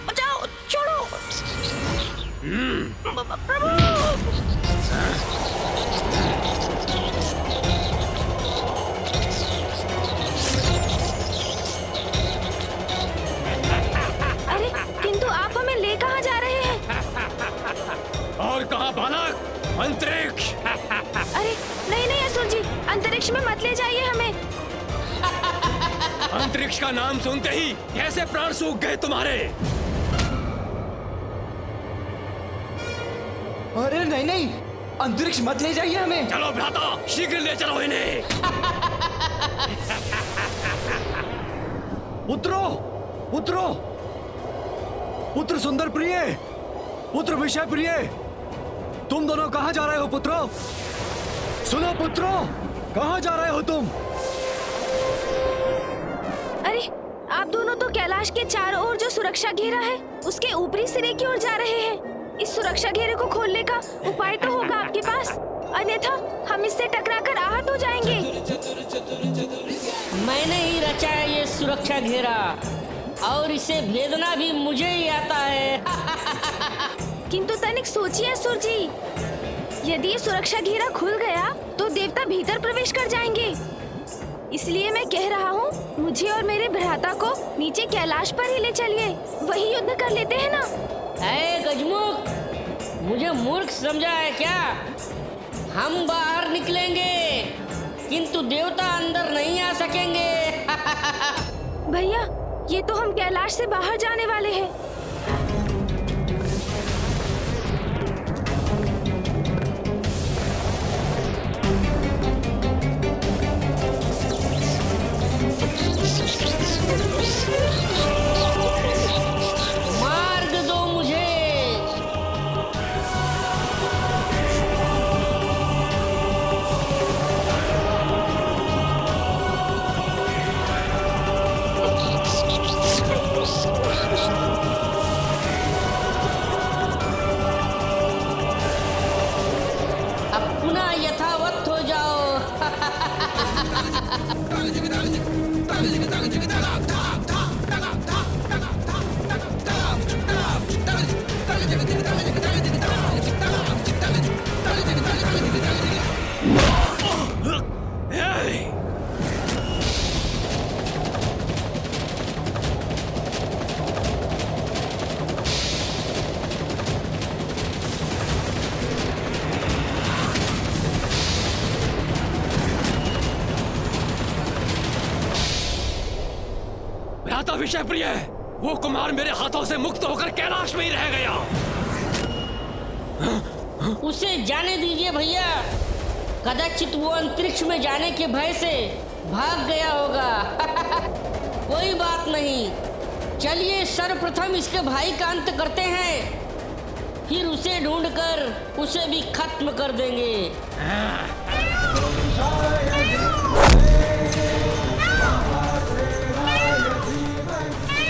बचाओ, छोड़ो। प्रभु। अरे किंतु आप हमें ले कहाँ जा रहे हैं? और कहाँ बालक? अंतरिक्ष। अरे नहीं नहीं असुर जी, अंतरिक्ष में मत ले जाइए हमें। अंतरिक्ष का नाम सुनते ही कैसे प्राण सूख गए तुम्हारे? अरे नहीं नहीं, अंतरिक्ष मत ले जाइए हमें। चलो भ्राता, शीघ्र ले चलो इन्हें। पुत्रो, पुत्रो, पुत्र सुंदर प्रिय, पुत्र विषय प्रिय, तुम दोनों कहाँ जा रहे हो पुत्रो? सुनो पुत्रो, कहाँ जा रहे हो तुम? अरे आप दोनों तो कैलाश के चारों ओर जो सुरक्षा घेरा है उसके ऊपरी सिरे की ओर जा रहे हैं। इस सुरक्षा घेरे को खोलने का उपाय तो होगा आपके पास, अन्यथा हम इससे टकराकर आहत हो जाएंगे। मैंने ही रचा है ये सुरक्षा घेरा और इसे भेदना भी मुझे ही आता है। किंतु तनिक सोचिए असुर जी, यदि ये सुरक्षा घेरा खुल गया तो देवता भीतर प्रवेश कर जाएंगे। इसलिए मैं कह रहा हूँ, मुझे और मेरे भ्राता को नीचे कैलाश पर ही ले चलिए, वही युद्ध कर लेते हैं ना। ऐ गजमुख, मुझे मूर्ख समझा है क्या? हम बाहर निकलेंगे किंतु देवता अंदर नहीं आ सकेंगे। भैया, ये तो हम कैलाश से बाहर जाने वाले हैं। मार्ग दो मुझे। अब पुनः यथावत हो जाओ। भ्राता विषय प्रिय, वो कुमार मेरे हाथों से मुक्त होकर कैलाश में ही रह गया। उसे जाने दीजिए भैया, कदाचित वो अंतरिक्ष में जाने के भय से भाग गया होगा। कोई बात नहीं, चलिए सर्वप्रथम इसके भाई का अंत करते हैं, फिर उसे ढूंढकर उसे भी खत्म कर देंगे।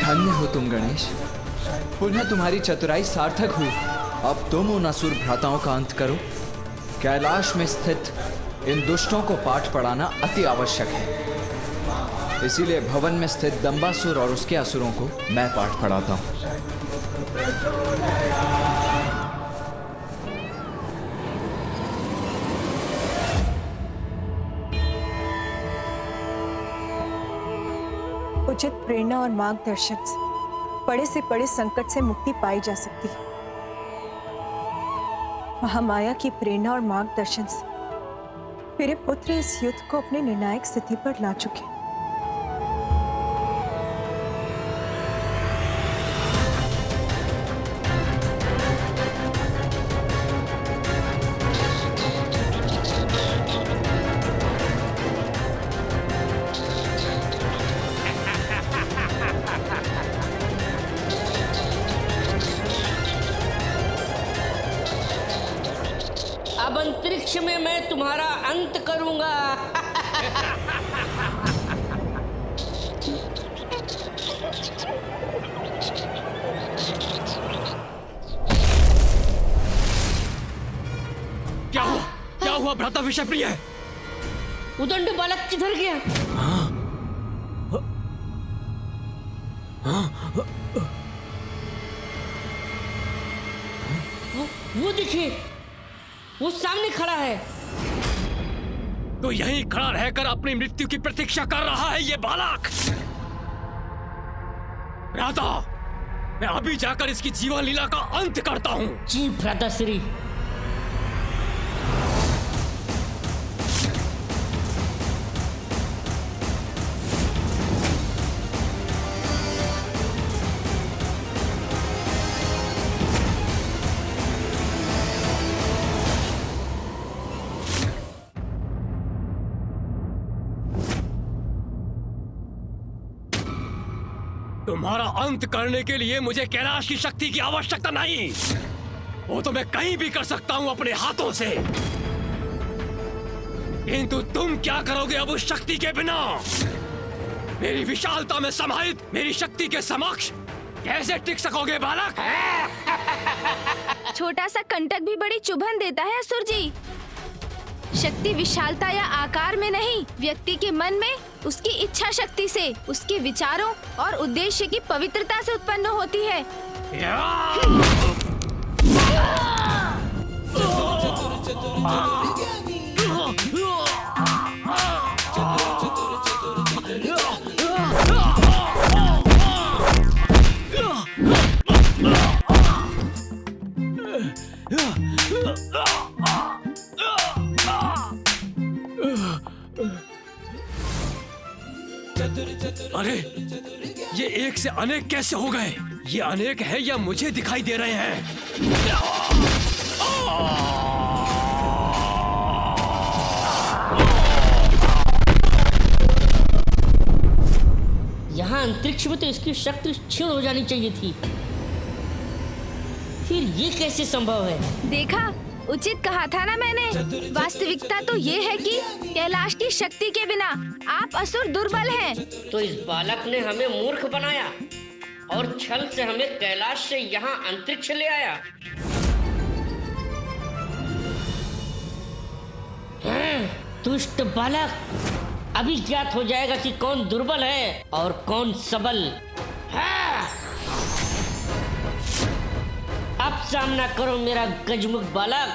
धन्य हो तुम गणेश, पुनः तुम्हारी चतुराई सार्थक हुई। अब तुम उन असुर भ्राताओं का अंत करो। कैलाश में स्थित इन दुष्टों को पाठ पढ़ाना अति आवश्यक है, इसीलिए भवन में स्थित दंबासुर और उसके असुरों को मैं पाठ पढ़ाता हूँ। उचित प्रेरणा और मार्गदर्शन से बड़े से बड़े संकट से मुक्ति पाई जा सकती है। महामाया की प्रेरणा और मार्गदर्शन से मेरे पुत्र इस युद्ध को अपने निर्णायक स्थिति पर ला चुके हैं। अब अंतरिक्ष में मैं तुम्हारा अंत करूंगा। क्या हुआ? क्या हुआ भ्राता विषय प्रिय? उदंड बालक किधर गया? वो देखिए, वो सामने खड़ा है। तो यहीं खड़ा रहकर अपनी मृत्यु की प्रतीक्षा कर रहा है ये बालक। भ्राता, मैं अभी जाकर इसकी जीवन लीला का अंत करता हूं। जी भ्राताश्री। तुम्हारा अंत करने के लिए मुझे कैलाश की शक्ति की आवश्यकता नहीं। वो तो मैं कहीं भी कर सकता हूं अपने हाथों से। किंतु तुम क्या करोगे अब उस शक्ति के बिना? मेरी विशालता में समाहित मेरी शक्ति के समक्ष कैसे टिक सकोगे बालक? छोटा सा कंटक भी बड़ी चुभन देता है असुर जी। शक्ति विशालता या आकार में नहीं, व्यक्ति के मन में उसकी इच्छा शक्ति से, उसके विचारों और उद्देश्य की पवित्रता से उत्पन्न होती है। अरे, ये एक से अनेक कैसे हो गए? ये अनेक है या मुझे दिखाई दे रहे हैं? यहाँ अंतरिक्ष में तो इसकी शक्ति क्षीण हो जानी चाहिए थी, फिर ये कैसे संभव है? देखा, उचित कहा था ना मैंने। वास्तविकता तो ये है कि कैलाश की शक्ति के बिना आप असुर दुर्बल हैं। तो इस बालक ने हमें मूर्ख बनाया और छल से हमें कैलाश से यहाँ अंतरिक्ष ले आया। दुष्ट बालक, अभी ज्ञात हो जाएगा कि कौन दुर्बल है और कौन सबल। अब सामना करो मेरा गजमुख बालक।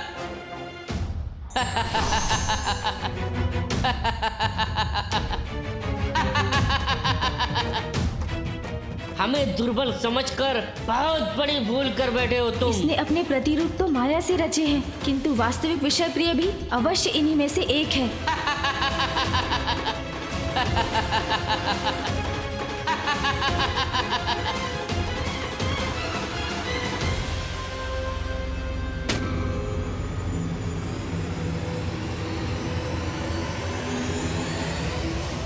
हमें दुर्बल समझकर बहुत बड़ी भूल कर बैठे हो तुम। इसने अपने प्रतिरूप तो माया से रचे हैं, किंतु वास्तविक विषय प्रिय भी अवश्य इन्हीं में से एक है।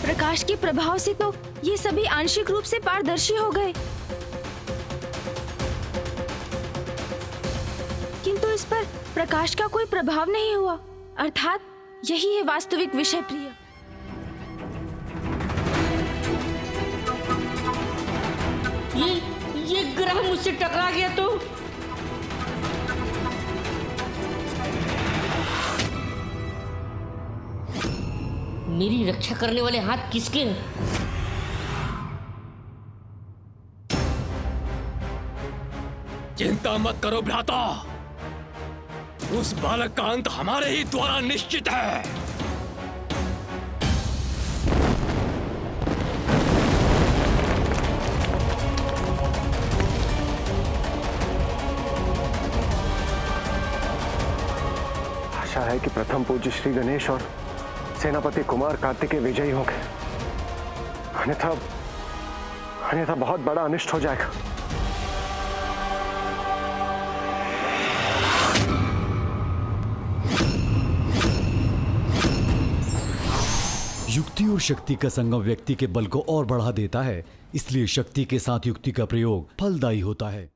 प्रकाश के प्रभाव से तो ये सभी आंशिक रूप से पारदर्शी हो गए, किंतु इस पर प्रकाश का कोई प्रभाव नहीं हुआ। अर्थात यही है वास्तविक विषय प्रिय। ये ग्रह मुझसे टकरा गया तो मेरी रक्षा करने वाले हाथ किसके हैं? चिंता मत करो भ्राता, उस बालक का अंत हमारे ही द्वारा निश्चित है। आशा है कि प्रथम पूज्य श्री गणेश और सेनापति कुमार कार्तिकेय विजयी हो गए, अन्यथा बहुत बड़ा अनिष्ट हो जाएगा। युक्ति और शक्ति का संगम व्यक्ति के बल को और बढ़ा देता है, इसलिए शक्ति के साथ युक्ति का प्रयोग फलदायी होता है।